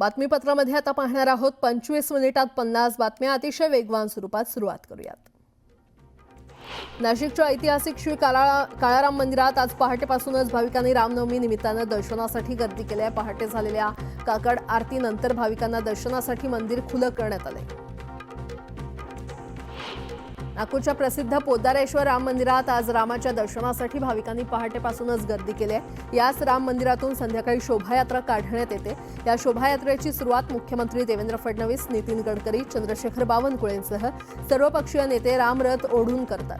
बातमीपत्रामध्ये आता पाहणार आहोत 25 मिनिटात 50 बातम्या अतिशय वेगवान स्वरूपात सुरुवात करूयात। नाशिकच्या ऐतिहासिक श्री काळाराम मंदिरात आज पहाटेपासूनच भाविकांनी रामनवमी निमित्तानं दर्शनासाठी गर्दी केली आहे। पहाटे झालेल्या काकड आरतीनंतर भाविकांना दर्शनासाठी मंदिर खुलं करण्यात आले। नागपूरच्या प्रसिद्ध पोद्दारेश्वर राम मंदिरात आज रामाच्या दर्शनासाठी भाविकांनी पहाटेपासूनच गर्दी केली आहे। याच राम मंदिरातून संध्याकाळी शोभायात्रा काढण्यात येते। या शोभायात्रेची सुरुवात मुख्यमंत्री देवेंद्र फडणवीस, नितीन गडकरी, चंद्रशेखर बावनकुळेंसह सर्वपक्षीय नेते रामरथ ओढून करतात।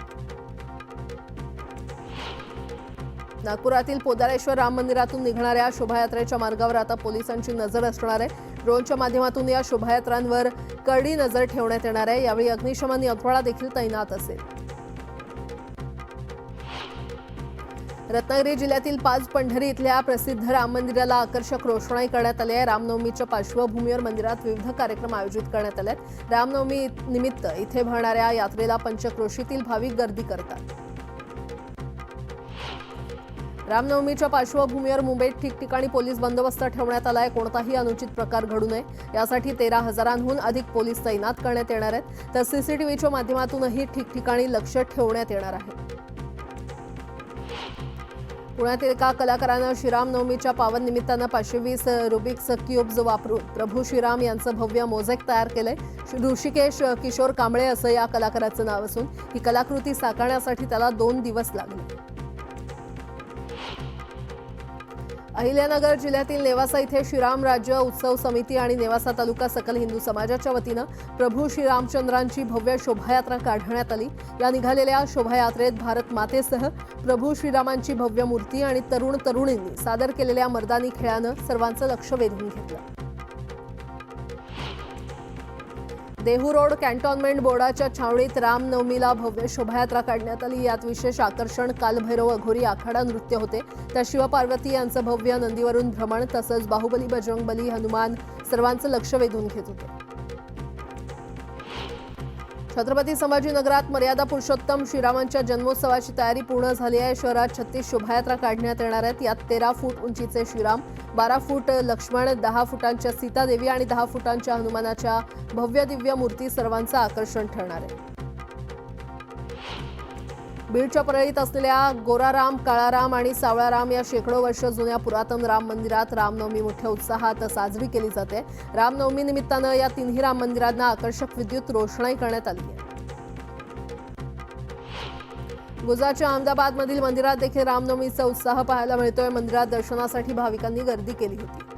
नागपुरातील पोद्दारेश्वर राम मंदिरातून निघणाऱ्या शोभायात्रेच्या मार्गावर आता पोलिसांची नजर असणार आहे। ड्रोनच्या माध्यमातून या शोभायात्रांवर कडी नजर ठेवण्यात येणार आहे। यावेळी अग्निशमन यंत्रणा देखील तैनात असेल। रत्नागिरी जिल्ह्यातील पाच पंढरी इथल्या प्रसिद्ध राम मंदिराला आकर्षक रोषणाई करण्यात आली आहे। रामनवमीच्या पार्श्वभूमीवर मंदिरात विविध कार्यक्रम आयोजित करण्यात आले आहेत। रामनवमी निमित्त इथे भरणाऱ्या यात्रेला पंचक्रोशीतील भाविक गर्दी करतात। रामनवमीच्या पार्श्वभूमीवर मुंबईत ठिकठिकाणी पोलीस बंदोबस्त ठेवण्यात आला आहे। कोणताही अनुचित प्रकार घडू नये यासाठी 13,000हून अधिक पोलीस तैनात करण्यात येणार आहेत। तर सीसीटीव्हीच्या माध्यमातूनही ठिकठिकाणी लक्ष ठेवण्यात येणार आहे। पुण्यातील एका कलाकारानं श्रीरामनवमीच्या पावन निमित्तानं 520 रुबिक्स क्यूब्स वापरून प्रभू श्रीराम यांचं भव्य मोझेक तयार केलंय। ऋषिकेश किशोर कांबळे असं या कलाकाराचं नाव असून ही कलाकृती साकारण्यासाठी त्याला 2 दिवस लागले। अहिल्यानगर जिल्ह्यातील नेवासा इथे श्रीराम राज्य उत्सव समिती आणि नेवासा तालुका सकल हिंदू समाजाच्या वतीनं प्रभू श्रीरामचंद्रांची भव्य शोभायात्रा काढण्यात आली। या निघालेल्या शोभायात्रेत भारत मातेसह प्रभू श्रीरामांची भव्य मूर्ती आणि तरुण तरुणींनी सादर केलेल्या मर्दानी खेळानं सर्वांचं लक्ष वेधून घेतलं। देहू रोड कॅन्टोन्मेंट बोर्डाच्या छावणीत रामनवमीला भव्य शोभायात्रा काढण्यात आली। यात विशेष आकर्षण कालभैरव अघोरी आखाडा नृत्य होते। तर शिवपार्वती यांचं भव्य नंदीवरून भ्रमण तसंच बाहुबली, बजरंगबली, हनुमान सर्वांचं लक्ष वेधून घेत होते। छत्रपती संभाजीनगरात मर्यादा पुरुषोत्तम श्रीरामांच्या जन्मोत्सवाची तयारी पूर्ण झाली आहे। शहरात 36 शोभायात्रा काढण्यात येणार आहेत। यात 13 फूट उंचीचे श्रीराम, 12 फूट लक्ष्मण, 10 फुटांच्या सीतादेवी आणि 10 फुटांच्या हनुमानाच्या भव्य दिव्य मूर्ती सर्वांचं आकर्षण ठरणार आहे। बीडच्या परळीत असलेल्या गोराराम, काळाराम आणि सावळाराम या शेकडो वर्ष जुन्या पुरातन राम मंदिरात रामनवमी मोठ्या उत्साहात साजरी केली जाते। रामनवमी निमित्तानं या तिन्ही राम मंदिरांना आकर्षक विद्युत रोषणाई करण्यात आली आहे। गुजरातच्या अहमदाबादमधील मंदिरात देखील रामनवमीचा उत्साह पाहायला मिळतोय। मंदिरात दर्शनासाठी भाविकांनी गर्दी केली होती।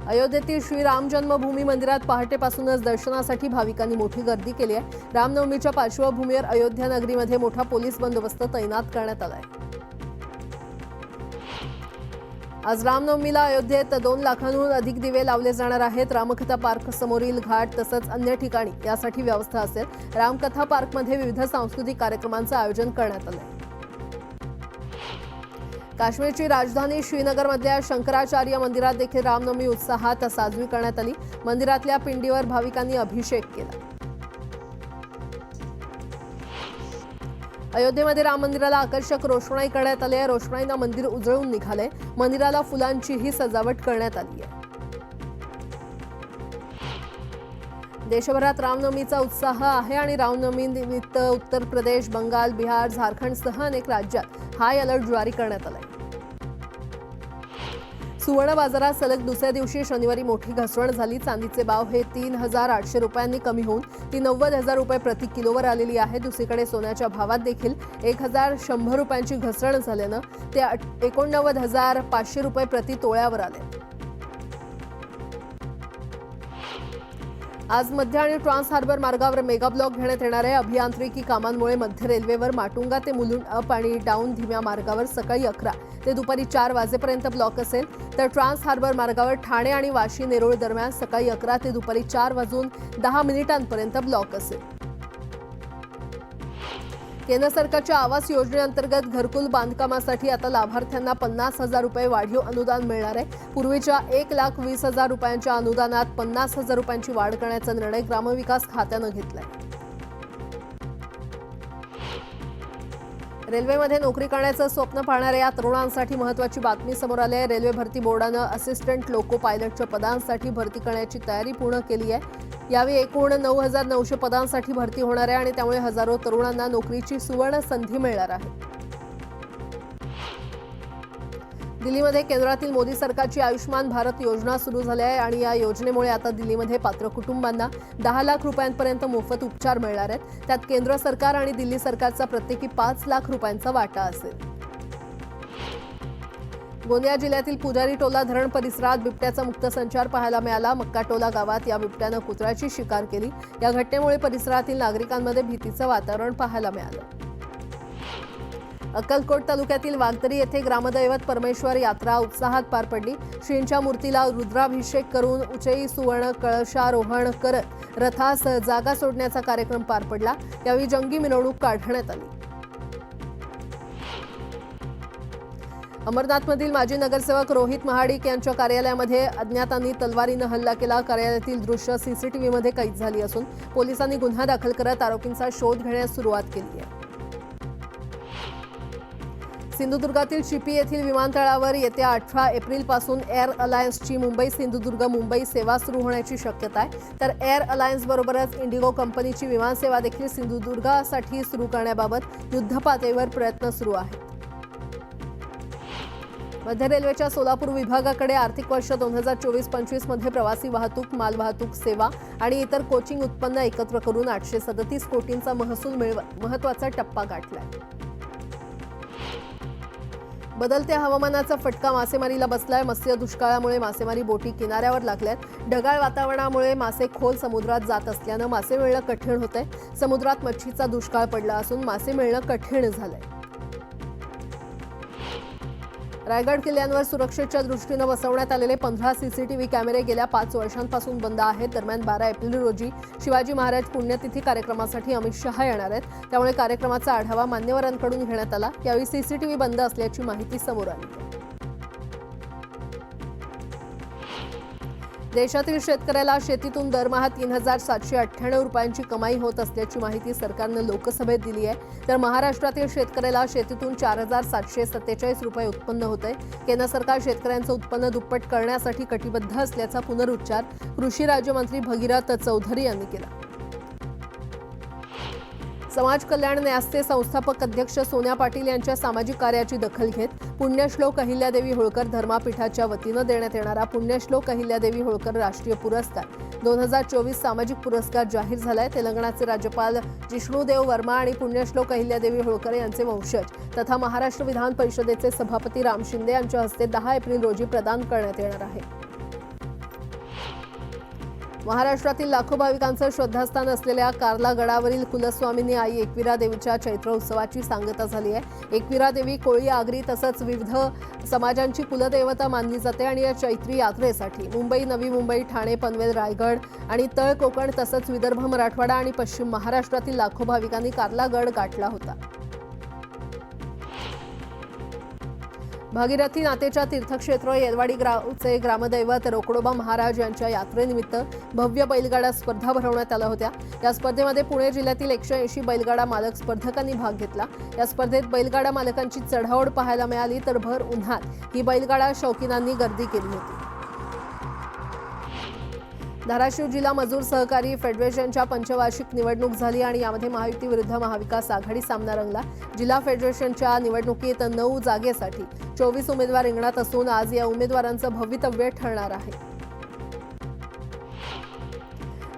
अयोध्येतील श्रीराम जन्मभूमी मंदिरात पहाटेपासूनच दर्शनासाठी भाविकांनी मोठी गर्दी केली आहे। रामनवमीच्या पार्श्वभूमीवर अयोध्या नगरीमध्ये मोठा पोलीस बंदोबस्त तैनात करण्यात आला आहे। आज रामनवमीला अयोध्येत 2 लाखांहून अधिक दिवे लावले जाणार आहेत। रामकथा पार्क समोरील घाट तसंच अन्य ठिकाणी यासाठी व्यवस्था असेल। रामकथा पार्कमध्ये विविध सांस्कृतिक कार्यक्रमांचं आयोजन करण्यात आलं आहे। काश्मीरची राजधानी श्रीनगरमधल्या शंकराचार्य मंदिरात देखील रामनवमी उत्साहात साजरी करण्यात आली। मंदिरातल्या पिंडीवर भाविकांनी अभिषेक केला। अयोध्येमध्ये राम मंदिराला आकर्षक रोषणाई करण्यात आली आहे। रोषणाईनं मंदिर उजळून निघाले। मंदिराला फुलांचीही सजावट करण्यात आली आहे। देशभरात रामनवमीचा उत्साह आहे आणि रामनवमी निमित्त उत्तर प्रदेश, बंगाल, बिहार, झारखंडसह अनेक राज्यात हाय अलर्ट जारी करण्यात आलाय। सुवर्ण बाजारात सलग दुसऱ्या दिवशी शनिवारी मोठी घसरण झाली। चांदीचे भाव हे 3,800 रुपयांनी कमी होऊन ती 90,000 रुपये प्रति किलोवर आलेली आहे। दुसरीकडे सोन्याच्या भावात देखील 1,100 रुपयांची घसरण झाल्यानं ते 89,500 रुपये प्रति तोळ्यावर आले। आज मध्य आणि ट्रान्स हार्बर मार्गावर मेगा ब्लॉक घेण्यात येणार आहे। अभियांत्रिकी कामांमुळे मध्य रेल्वेवर माटुंगा ते मुलुंड अप आणि डाऊन धीम्या मार्गावर सकाळी 11 ते दुपारी 4 वाजेपर्यंत ब्लॉक असेल। तर ट्रान्स हार्बर मार्गावर ठाणे आणि वाशी नेरुळ दरम्यान सकाळी 11 ते दुपारी 4:10 ब्लॉक असेल। केंद्र सरकारच्या आवास योजनेअंतर्गत घरकुल बांधकामासाठी आता लाभार्थ्यांना 50,000 रुपये वाढीव अनुदान मिळणार आहे। पूर्वीच्या 1,20,000 रुपयांच्या अनुदानात 50,000 रुपयांची वाढ करण्याचा निर्णय ग्रामविकास खात्यानं घेतलाय। रेल्वेमध्ये नोकरी करण्याचं स्वप्न पाहणाऱ्या तरुणांसाठी महत्त्वाची बातमी समोर आली आहे। रेल्वे भरती बोर्डानं असिस्टंट लोको पायलटच्या पदांसाठी भरती करण्याची तयारी पूर्ण केली आहे। यावेळी एकूण 9,900 पदांसाठी भरती होणार आहे आणि त्यामुळे हजारो तरुणांना नोकरीची सुवर्ण संधी मिळणार आहे। दिल्लीमध्ये केंद्रातील मोदी सरकारची आयुष्मान भारत योजना सुरू झाली आहे आणि या योजनेमुळे आता दिल्लीमध्ये पात्र कुटुंबांना 10 लाख रुपयांपर्यंत मोफत उपचार मिळणार आहेत। त्यात केंद्र सरकार आणि दिल्ली सरकारचा प्रत्येकी 5 लाख रुपयांचा वाटा असेल। गोंदिया जिल्ह्यातील पुजारी टोला धरण परिसरात बिबट्याचा मुक्त संचार पाहायला मिळाला। मक्काटोला गावात या बिबट्यानं कुत्र्याची शिकार केली। या घटनेमुळे परिसरातील नागरिकांमध्ये भीतीचं वातावरण पाहायला मिळालं। अक्कलकोट तालुक्यातील वागदरी येथे ग्रामदैवत परमेश्वर यात्रा उत्साहात पार पडली। श्रींच्या मूर्तीला रुद्राभिषेक करून उचई सुवर्ण कळशारोहण करत रथास जागा सोडण्याचा कार्यक्रम पार पडला। यावेळी जंगी मिरवणूक काढण्यात आली। अमरनाथमधील माजी नगरसेवक रोहित महाडिक यांच्या कार्यालयामध्ये अज्ञातांनी तलवारीनं हल्ला केला। कार्यालयातील दृश्य सीसीटीव्हीमध्ये कैद झाली असून पोलिसांनी गुन्हा दाखल करत आरोपींचा शोध घेण्यास सुरुवात केली आहे। सिंधुदुर्गातील चिपी येथील विमानतळावर येत्या 18 एप्रिलपासून एअर अलायन्सची मुंबई सिंधुदुर्ग मुंबई सेवा सुरू होण्याची शक्यता आहे। तर एअर अलायन्सबरोबरच इंडिगो कंपनीची विमानसेवा देखील सिंधुदुर्गासाठी सुरू करण्याबाबत युद्धपातळीवर प्रयत्न सुरू आहेत। मध्य रेल्वेच्या सोलापूर विभागाकडे आर्थिक वर्ष 2024-25 मध्ये प्रवासी वाहतूक, मालवाहतूक सेवा आणि इतर कोचिंग उत्पन्न एकत्र करून 837 कोटींचा महसूल मिळवत महत्त्वाचा टप्पा गाठलाय। बदलत्या हवामानाचा फटका मासेमारीला बसलाय। मत्स्य दुष्काळामुळे मासेमारी बोटी किनाऱ्यावर लागल्यात। ढगाळ वातावरणामुळे मासे खोल समुद्रात जात असल्यानं मासे मिळणं कठीण होतंय। समुद्रात मच्छीचा दुष्काळ पडला असून मासे मिळणं कठीण झालंय। रायगड किल्ल्यांवर सुरक्षेच्या दृष्टीनं बसवण्यात आलेले 15 सीसीटीव्ही कॅमेरे गेल्या 5 वर्षांपासून बंद आहेत। दरम्यान 12 एप्रिल रोजी शिवाजी महाराज पुण्यतिथी कार्यक्रमासाठी अमित शहा येणार आहेत। त्यामुळे कार्यक्रमाचा आढावा मान्यवरांकडून घेण्यात आला। यावेळी सीसीटीव्ही बंद असल्याची माहिती समोर आली। देशातील शेतकऱ्याला शेतीतून दरमहा 3,798 रुपयांची कमाई होत असल्याची माहिती सरकारनं लोकसभेत दिली आहे। तर महाराष्ट्रातील शेतकऱ्याला शेतीतून 4,747 रुपये उत्पन्न होतंय। केंद्र सरकार शेतकऱ्यांचं उत्पन्न दुप्पट करण्यासाठी कटिबद्ध असल्याचा पुनरुच्चार कृषी राज्यमंत्री भगीरथ चौधरी यांनी केला। समाज कल्याण न्यासचे संस्थापक अध्यक्ष सोन्या पाटील यांच्या सामाजिक कार्याची दखल घेत पुण्यश्लोक अहिल्यादेवी होळकर धर्मापीठाच्या वतीनं देण्यात येणारा पुण्यश्लोक अहिल्यादेवी होळकर राष्ट्रीय पुरस्कार 2024 सामाजिक पुरस्कार जाहीर झालाय। तेलंगणाचे राज्यपाल जिष्णुदेव वर्मा आणि पुण्यश्लोक अहिल्यादेवी होळकर यांचे वंशज तथा महाराष्ट्र विधान परिषदेचे सभापती राम शिंदे यांच्या हस्ते 10 एप्रिल रोजी प्रदान करण्यात येणार आहे। महाराष्ट्रातील लाखो भाविकांचं श्रद्धास्थान असलेल्या कार्ला गडावरील कुलस्वामिनी आई एकविरा देवीच्या चैत्र उत्सवाची सांगता झाली आहे। एकविरा देवी कोळी, आगरी तसंच विविध समाजांची कुलदेवता मानली जाते आणि या चैत्री यात्रेसाठी मुंबई, नवी मुंबई, ठाणे, पनवेल, रायगड आणि तळ कोकण तसंच विदर्भ, मराठवाडा आणि पश्चिम महाराष्ट्रातील लाखो भाविकांनी कार्ला गड गाठला होता। भागीरथी नातेच्या तीर्थक्षेत्र येरवाडी गावचे ग्रामदैवत रोकडोबा महाराज यांच्या यात्रेनिमित्त भव्य बैलगाडा स्पर्धा भरवण्यात आल्या होत्या। या स्पर्धेमध्ये पुणे जिल्ह्यातील 180 बैलगाडा मालक स्पर्धकांनी भाग घेतला। या स्पर्धेत बैलगाडा मालकांची चढाओढ पाहायला मिळाली तर भर उन्हात ही बैलगाडा शौकीनांनी गर्दी केली होती। धाराशिव जिल्हा मजूर सहकारी फेडरेशनच्या पंचवार्षिक निवडणूक झाली आणि यामध्ये महायुती विरुद्ध महाविकास आघाडी सामना रंगला। जिल्हा फेडरेशनच्या निवडणुकीत 9 जागेसाठी 24 उमेदवार रिंगणात असून आज या उमेदवारांचं भवितव्य ठरणार आहे।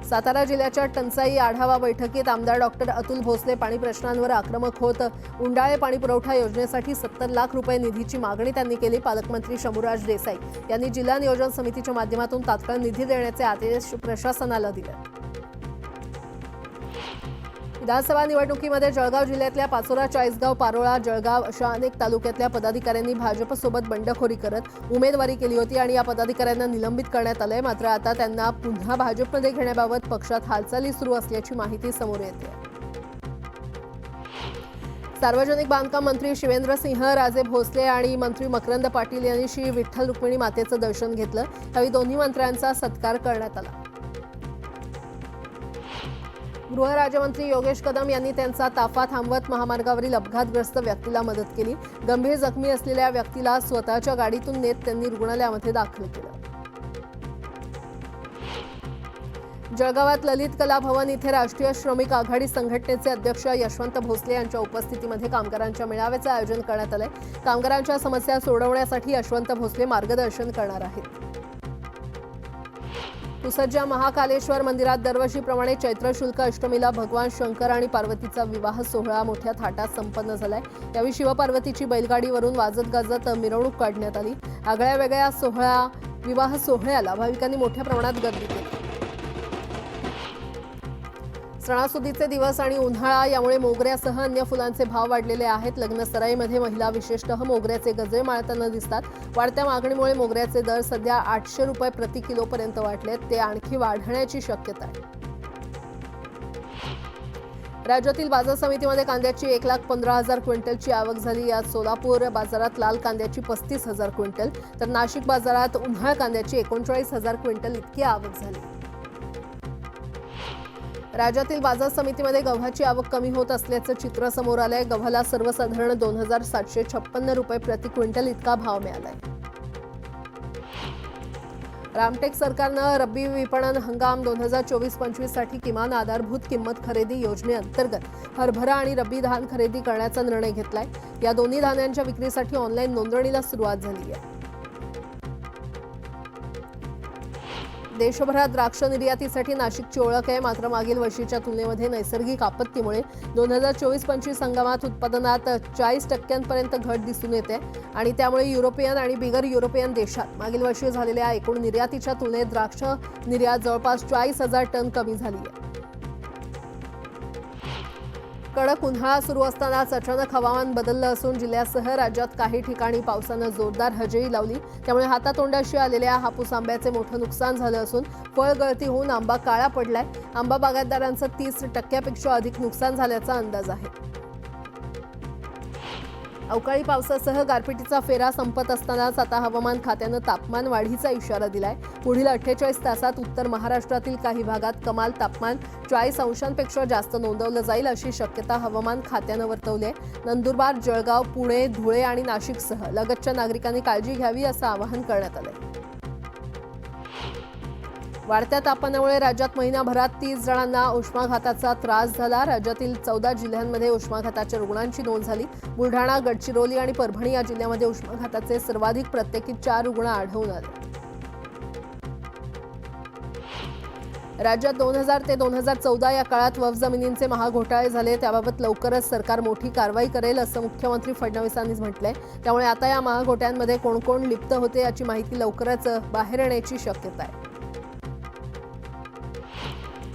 सातारा जिल्ह्याच्या टंचाई आढावा बैठकीत आमदार डॉक्टर अतुल भोसले पाणी प्रश्नांवर आक्रमक होत उंडाळे पाणी पुरवठा योजनेसाठी 70 लाख रुपये निधीची मागणी त्यांनी केली। पालकमंत्री शंभूराज देसाई यांनी जिल्हा नियोजन समितीच्या माध्यमातून तात्काळ निधी देण्याचे आदेश प्रशासनाला दिले। विधानसभा निवडणुकीमध्ये जळगाव जिल्ह्यातल्या पाचोरा, चाळीसगाव, पारोळा, जळगाव अशा अनेक तालुक्यातल्या पदाधिकाऱ्यांनी भाजपसोबत बंडखोरी करत उमेदवारी केली होती आणि या पदाधिकाऱ्यांना निलंबित करण्यात आलंय। मात्र आता त्यांना पुन्हा भाजपमध्ये घेण्याबाबत पक्षात हालचाली सुरू असल्याची माहिती समोर येते। सार्वजनिक बांधकाम मंत्री शिवेंद्रसिंह राजे भोसले आणि मंत्री मकरंद पाटील यांनी श्री विठ्ठल रुक्मिणी मातेचं दर्शन घेतलं। यावेळी दोन्ही मंत्र्यांचा सत्कार करण्यात आला। गृहराज्यमंत्री योगेश कदम यांनी त्यांचा ताफा थांबवत महामार्गावरील अपघातग्रस्त व्यक्तीला मदत केली. गंभीर जखमी असलेल्या व्यक्तीला स्वतःच्या गाडीतून नेत त्यांनी रुग्णालयामध्ये दाखल केलं. जळगावात ललित कला भवन इथे राष्ट्रीय श्रमिक आघाडी संघटनेचे अध्यक्ष यशवंत भोसले यांच्या उपस्थितीमध्ये कामगारांच्या मेळाव्याचे आयोजन करण्यात आले. कामगारांच्या समस्या सोडवण्यासाठी यशवंत भोसले मार्गदर्शन करणार आहेत. पुसदच्या महाकालेश्वर मंदिरात दरवर्षीप्रमाणे चैत्र शुल्क अष्टमीला भगवान शंकर आणि पार्वतीचा विवाह सोहळा मोठ्या थाटात संपन्न झालाय. यावेळी शिवपार्वतीची बैलगाडीवरून वाजत गाजत मिरवणूक काढण्यात आली. आगळ्या वेगळ्या विवाह सोहळ्याला भाविकांनी मोठ्या प्रमाणात गर्दी केली. सणासुदीचे दिवस आणि उन्हाळा यामुळे मोगऱ्यासह अन्य फुलांचे भाव वाढलेले आहेत. लग्नसराईमध्ये महिला विशेषतः मोगऱ्याचे गजरे माळताना दिसतात. वाढत्या मागणीमुळे मोगऱ्याचे दर सध्या 800 रुपये प्रति किलोपर्यंत वाढलेत. ते आणखी वाढण्याची शक्यता आहे. राज्यातील बाजार समितीमध्ये कांद्याची 1,15,000 क्विंटलची आवक झाली. यात सोलापूर बाजारात लाल कांद्याची 35,000 क्विंटल तर नाशिक बाजारात उन्हाळ कांद्याची 39,000 क्विंटल इतकी आवक झाली. राज्यातील बाजार समितीमध्ये गव्हाची आवक कमी होत असल्याचं चित्र समोर आलंय. गव्हाला सर्वसाधारण 2,756 रुपये प्रति क्विंटल इतका भाव मिळालाय. रामटेक सरकारनं रब्बी विपणन हंगाम 2024-25 साठी किमान आधारभूत किंमत खरेदी योजनेअंतर्गत हरभरा आणि रब्बी धान खरेदी करण्याचा निर्णय घेतलाय. या दोन्ही धान्यांच्या विक्रीसाठी ऑनलाईन नोंदणीला सुरुवात झाली आहे. देशभरात द्राक्ष निर्यातीसाठी नाशिकची ओळख आहे. मात्र मागील वर्षीच्या तुलनेमध्ये नैसर्गिक आपत्तीमुळे 2024-25 हंगामात उत्पादनात 40% घट दिसून येते आणि त्यामुळे युरोपियन आणि बिगर युरोपियन देशात मागील वर्षी झालेल्या एकूण निर्यातीच्या तुलनेत द्राक्ष निर्यात जवळपास 40,000 टन कमी झाली आहे. कडक उन्हाळा सुरू असतानाच अचानक हवामान बदललं असून जिल्ह्यासह राज्यात काही ठिकाणी पावसानं जोरदार हजेरी लावली. त्यामुळे हातातोंडाशी आलेल्या हापूस आंब्याचे मोठं नुकसान झालं असून फळगळती होऊन आंबा काळा पडलाय. आंबा बागायतदारांचं 30% अधिक नुकसान झाल्याचा अंदाज आहे. अवकाळी पावसासह गारपिटीचा फेरा संपत असतानाच आता हवामान खात्यानं तापमान वाढीचा इशारा दिलाय. पुढील 48 तासात उत्तर महाराष्ट्रातील काही भागात कमाल तापमान 40 अंशांपेक्षा जास्त नोंदवलं जाईल अशी शक्यता हवामान खात्यानं वर्तवली आहे. नंदुरबार, जळगाव, पुणे, धुळे आणि नाशिकसह लगतच्या नागरिकांनी काळजी घ्यावी असं आवाहन करण्यात आलंय. वाढत्या तापमानामुळे राज्यात महिनाभरात 30 जणांना उष्माघाताचा त्रास झाला. राज्यातील 14 जिल्ह्यांमध्ये उष्माघाताच्या रुग्णांची नोंद झाली. बुलढाणा, गडचिरोली आणि परभणी या जिल्ह्यामध्ये उष्माघाताचे सर्वाधिक प्रत्येकी 4 रुग्ण आढळून आले. राज्यात 2000 ते 2014 या काळात वक्फ जमिनींचे महाघोटाळे झाले. त्याबाबत लवकरच सरकार मोठी कारवाई करेल असं मुख्यमंत्री फडणवीसांनी म्हटलंय. त्यामुळे आता या महाघोट्यांमध्ये कोण कोण लिप्त होते याची माहिती लवकरच बाहेर येण्याची शक्यता आहे.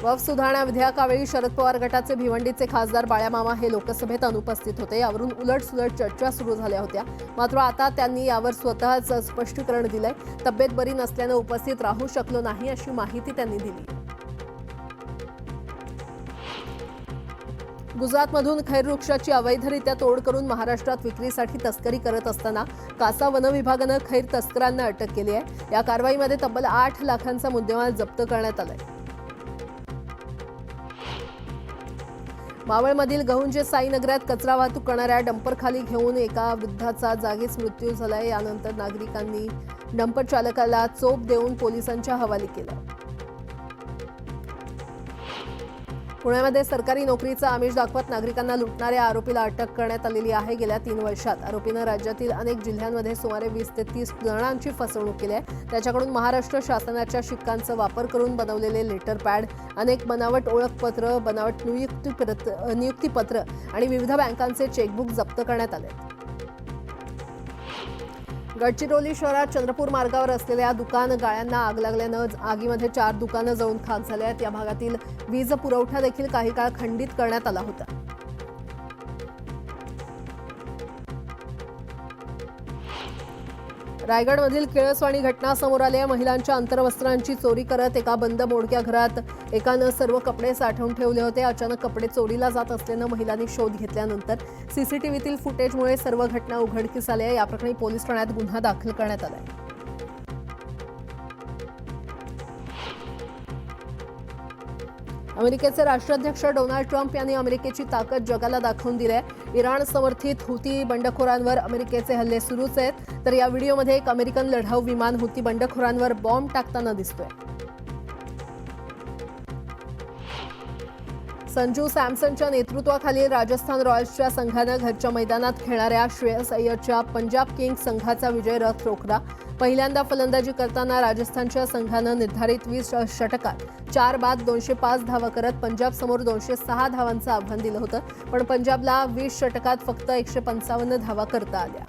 वक्फ सुधारणा विधेयकावेळी शरद पवार गटाचे भिवंडीचे खासदार बाळ्यामामा हे लोकसभेत अनुपस्थित होते. यावरून उलटसुलट चर्चा सुरू झाल्या होत्या. मात्र आता त्यांनी यावर स्वतःच स्पष्टीकरण दिलंय. तब्येत बरी नसल्यानं उपस्थित राहू शकलो नाही अशी माहिती त्यांनी दिली. गुजरातमधून खैर वृक्षाची अवैधरित्या तोड करून महाराष्ट्रात विक्रीसाठी तस्करी करत असताना कासा वन विभागानं खैर तस्करांना अटक केली आहे. या कारवाईमध्ये तब्बल 8 लाखांचा मुद्देमाल जप्त करण्यात आलाय. मावळमधील गहुंजे साईनगरात कचरा वाहतूक करणाऱ्या डंपरखाली घेऊन एका वृद्धाचा जागीच मृत्यू झालाय. यानंतर नागरिकांनी डंपर चालकाला चोप देऊन पोलिसांच्या हवाली केलं. पुण्यामध्ये सरकारी नोकरीचा आमिष दाखवत नागरिकांना लुटणाऱ्या आरोपीला अटक करण्यात आलेली आहे. गेल्या 3 वर्षात आरोपीनं राज्यातील अनेक जिल्ह्यांमध्ये सुमारे 20 ते 30 जणांची फसवणूक केली आहे. त्याच्याकडून महाराष्ट्र शासनाच्या शिक्कांचा वापर करून बनवलेले लेटर पॅड, अनेक बनावट ओळखपत्र, बनावट नियुक्तीपत्र आणि विविध बँकांचे चेकबुक जप्त करण्यात आले. गडचिरोली शहरात चंद्रपूर मार्गावर असलेल्या दुकान गाळ्यांना आग लागल्यानं आगीमध्ये 4 दुकानं जळून खाक झाली आहेत. या भागातील वीज पुरवठा देखील काही काळ खंडित करण्यात आला होता. रायगडमधील केळसवाणी घटना समोर आली आहे. महिलांच्या अंतर्वस्त्रांची चोरी करत एका बंद मोडक्या घरात एकानं सर्व कपडे साठवून ठेवले होते. अचानक कपडे चोरीला जात असल्यानं महिलांनी शोध घेतल्यानंतर सीसीटीव्हीतील फुटेजमुळे सर्व घटना उघडकीस आल्या. या प्रकरणी पोलीस ठाण्यात गुन्हा दाखल करण्यात आला आहे. अमेरिकेचे राष्ट्राध्यक्ष डोनाल्ड ट्रम्प यांनी अमेरिकेची ताकद जगाला दाखवून दिली आहे. इराण समर्थित हुती बंडखोरांवर अमेरिकेचे हल्ले सुरूच आहेत. तर या व्हिडिओमध्ये एक अमेरिकन लढाऊ विमान हुती बंडखोरांवर बॉम्ब टाकताना दिसतोय. संजू सॅमसनच्या नेतृत्वाखालील राजस्थान रॉयल्सच्या संघानं घरच्या मैदानात खेळणाऱ्या श्रेयस अय्यरच्या पंजाब किंग्स संघाचा विजय रथ रोखला. पहिल्यांदा फलंदाजी करताना राजस्थानच्या संघानं निर्धारित 20 षटकात 4 बाद 205 धावा करत पंजाबसमोर 206 धावांचं आव्हान दिलं होतं. पण पंजाबला 20 षटकात फक्त 155 धावा करता आल्या.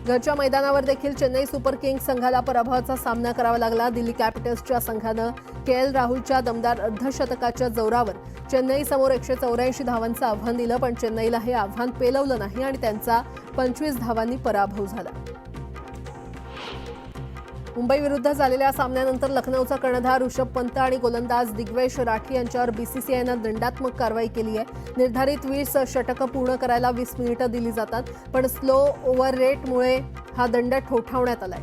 घरच्या मैदानावर देखील चेन्नई सुपर किंग्स संघाला पराभवाचा सामना करावा लागला. दिल्ली कॅपिटल्सच्या संघानं के.एल. राहुलच्या दमदार अर्धशतकाच्या जोरावर चेन्नईसमोर 184 धावांचं आव्हान दिलं. पण चेन्नईला हे आव्हान पेलवलं नाही आणि त्यांचा 25 धावांनी पराभव झाला. मुंबई विरुद्ध झालेल्या सामन्यानंतर लखनौचा कर्णधार ऋषभ पंत आणि गोलंदाज दिग्वेश राठी यांच्यावर बीसीसीआयनं दंडात्मक कारवाई केली आहे. निर्धारित 20 षटकं पूर्ण करायला 20 मिनिटं दिली जातात. पण स्लो ओव्हर रेटमुळे हा दंड ठोठावण्यात आलाय.